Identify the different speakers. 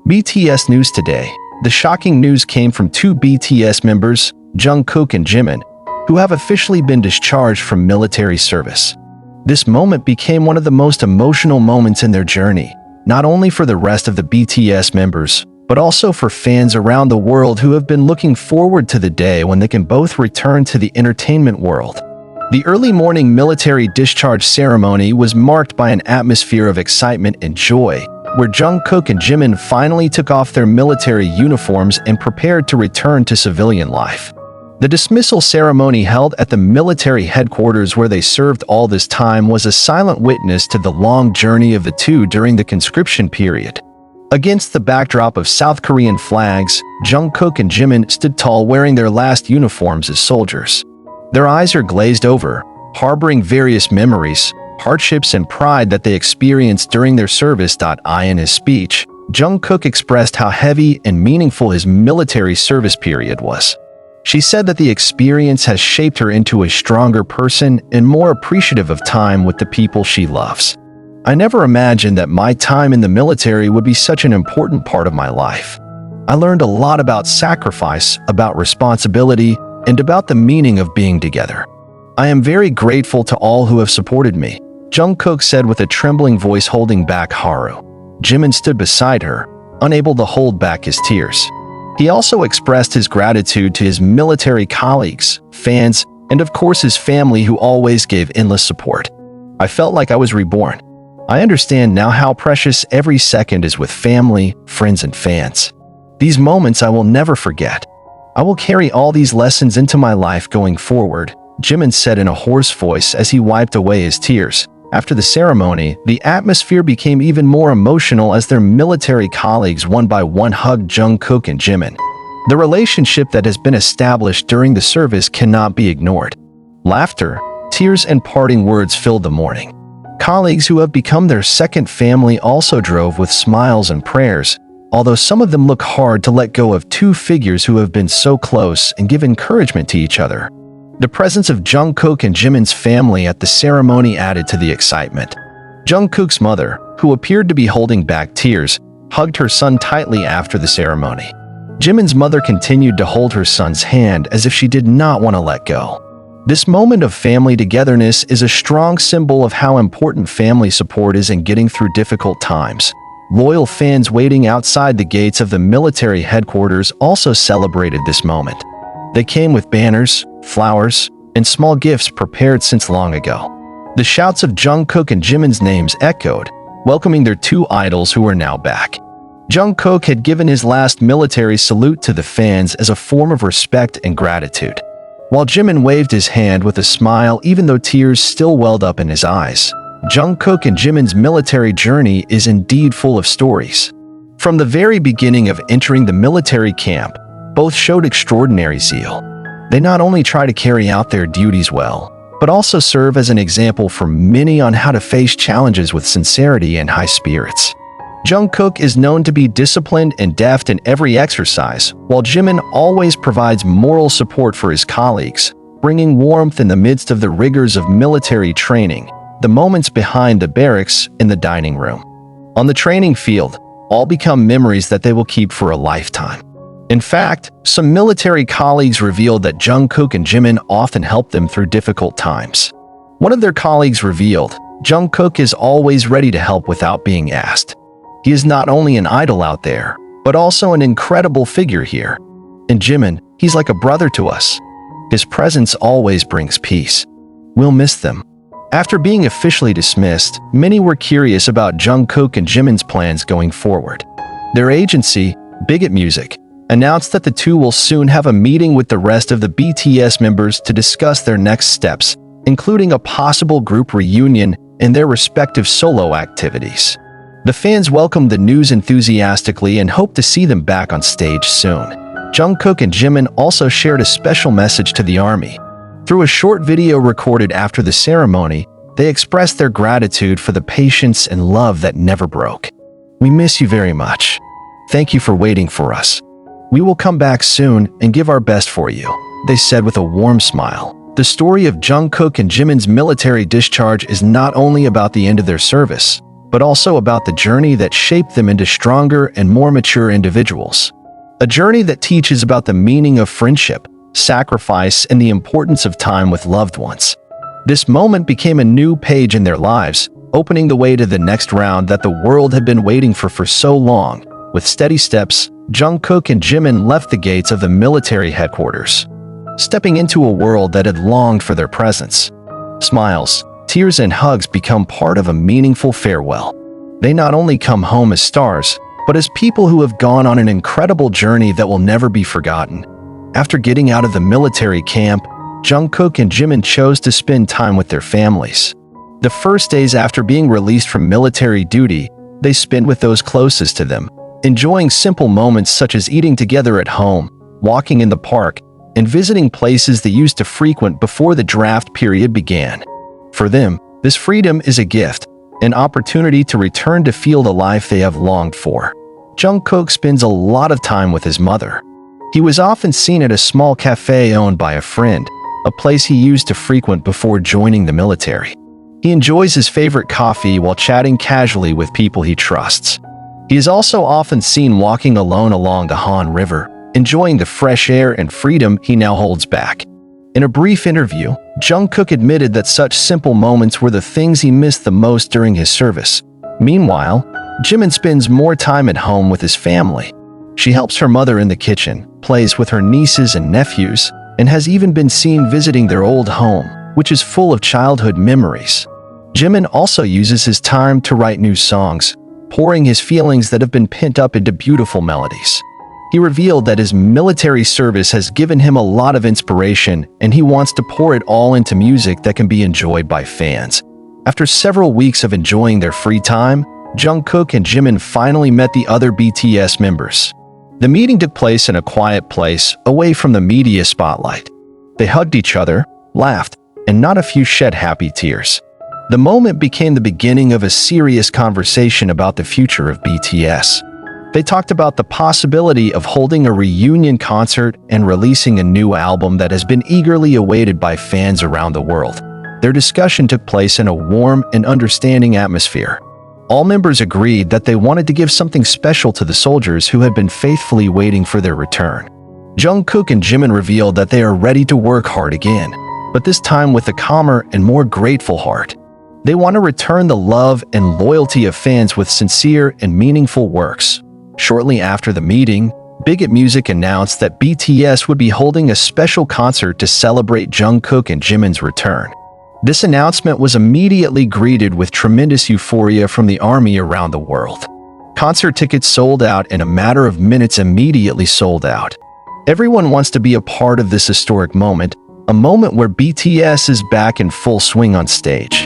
Speaker 1: BTS News Today. The shocking news came from two BTS members, Jungkook and Jimin, who have officially been discharged from military service. This moment became one of the most emotional moments in their journey, not only for the rest of the BTS members, but also for fans around the world who have been looking forward to the day when they can both return to the entertainment world. The early morning military discharge ceremony was marked by an atmosphere of excitement and joy, where Jungkook and Jimin finally took off their military uniforms and prepared to return to civilian life. The dismissal ceremony held at the military headquarters where they served all this time was a silent witness to the long journey of the two during the conscription period. Against the backdrop of South Korean flags, Jungkook and Jimin stood tall wearing their last uniforms as soldiers. Their eyes are glazed over, harboring various memories, hardships and pride that they experienced during their service. In his speech, Jungkook expressed how heavy and meaningful his military service period was. She said that the experience has shaped her into a stronger person and more appreciative of time with the people she loves. I never imagined that my time in the military would be such an important part of my life. I learned a lot about sacrifice, about responsibility, and about the meaning of being together. I am very grateful to all who have supported me, Jungkook said with a trembling voice, holding back haru. Jimin stood beside her, unable to hold back his tears. He also expressed his gratitude to his military colleagues, fans, and of course his family who always gave endless support. I felt like I was reborn. I understand now how precious every second is with family, friends, and fans. These moments I will never forget. I will carry all these lessons into my life going forward, Jimin said in a hoarse voice as he wiped away his tears. After the ceremony, the atmosphere became even more emotional as their military colleagues one by one hugged Jungkook and Jimin. The relationship that has been established during the service cannot be ignored. Laughter, tears, and parting words filled the morning. Colleagues who have become their second family also drove with smiles and prayers, although some of them look hard to let go of two figures who have been so close and give encouragement to each other. The presence of Jungkook and Jimin's family at the ceremony added to the excitement. Jungkook's mother, who appeared to be holding back tears, hugged her son tightly after the ceremony. Jimin's mother continued to hold her son's hand as if she did not want to let go. This moment of family togetherness is a strong symbol of how important family support is in getting through difficult times. Loyal fans waiting outside the gates of the military headquarters also celebrated this moment. They came with banners, flowers, and small gifts prepared since long ago. The shouts of Jungkook and Jimin's names echoed, welcoming their two idols who are now back. Jungkook had given his last military salute to the fans as a form of respect and gratitude, while Jimin waved his hand with a smile even though tears still welled up in his eyes. Jungkook and Jimin's military journey is indeed full of stories. From the very beginning of entering the military camp, both showed extraordinary zeal. They not only try to carry out their duties well, but also serve as an example for many on how to face challenges with sincerity and high spirits. Jungkook is known to be disciplined and deft in every exercise, while Jimin always provides moral support for his colleagues, bringing warmth in the midst of the rigors of military training, the moments behind the barracks, in the dining room, on the training field, all become memories that they will keep for a lifetime. In fact, some military colleagues revealed that Jungkook and Jimin often help them through difficult times. One of their colleagues revealed, Jungkook is always ready to help without being asked. He is not only an idol out there, but also an incredible figure here. And Jimin, he's like a brother to us. His presence always brings peace. We'll miss them. After being officially dismissed, many were curious about Jungkook and Jimin's plans going forward. Their agency, Bigot Music, announced that the two will soon have a meeting with the rest of the BTS members to discuss their next steps, including a possible group reunion and their respective solo activities. The fans welcomed the news enthusiastically and hope to see them back on stage soon. Jungkook and Jimin also shared a special message to the army. Through a short video recorded after the ceremony, they expressed their gratitude for the patience and love that never broke. "We miss you very much. Thank you for waiting for us. We will come back soon and give our best for you," they said with a warm smile. The story of Jungkook and Jimin's military discharge is not only about the end of their service, but also about the journey that shaped them into stronger and more mature individuals. A journey that teaches about the meaning of friendship, sacrifice, and the importance of time with loved ones. This moment became a new page in their lives, opening the way to the next round that the world had been waiting for so long. With steady steps, Jungkook and Jimin left the gates of the military headquarters, stepping into a world that had longed for their presence. Smiles, tears, and hugs become part of a meaningful farewell. They not only come home as stars, but as people who have gone on an incredible journey that will never be forgotten. After getting out of the military camp, Jungkook and Jimin chose to spend time with their families. The first days after being released from military duty, they spent with those closest to them, enjoying simple moments such as eating together at home, walking in the park, and visiting places they used to frequent before the draft period began. For them, this freedom is a gift, an opportunity to return to feel the life they have longed for. Jungkook spends a lot of time with his mother. He was often seen at a small cafe owned by a friend, a place he used to frequent before joining the military. He enjoys his favorite coffee while chatting casually with people he trusts. He is also often seen walking alone along the Han River, enjoying the fresh air and freedom he now holds back. In a brief interview, Jungkook admitted that such simple moments were the things he missed the most during his service. Meanwhile, Jimin spends more time at home with his family. She helps her mother in the kitchen, plays with her nieces and nephews, and has even been seen visiting their old home, which is full of childhood memories. Jimin also uses his time to write new songs, pouring his feelings that have been pent up into beautiful melodies. He revealed that his military service has given him a lot of inspiration, and he wants to pour it all into music that can be enjoyed by fans. After several weeks of enjoying their free time, Jungkook and Jimin finally met the other BTS members. The meeting took place in a quiet place, away from the media spotlight. They hugged each other, laughed, and not a few shed happy tears. The moment became the beginning of a serious conversation about the future of BTS. They talked about the possibility of holding a reunion concert and releasing a new album that has been eagerly awaited by fans around the world. Their discussion took place in a warm and understanding atmosphere. All members agreed that they wanted to give something special to the soldiers who had been faithfully waiting for their return. Jungkook and Jimin revealed that they are ready to work hard again, but this time with a calmer and more grateful heart. They want to return the love and loyalty of fans with sincere and meaningful works. Shortly after the meeting, Big Music announced that BTS would be holding a special concert to celebrate Jungkook and Jimin's return. This announcement was immediately greeted with tremendous euphoria from the army around the world. Concert tickets sold out in a matter of minutes, immediately sold out. Everyone wants to be a part of this historic moment, a moment where BTS is back in full swing on stage.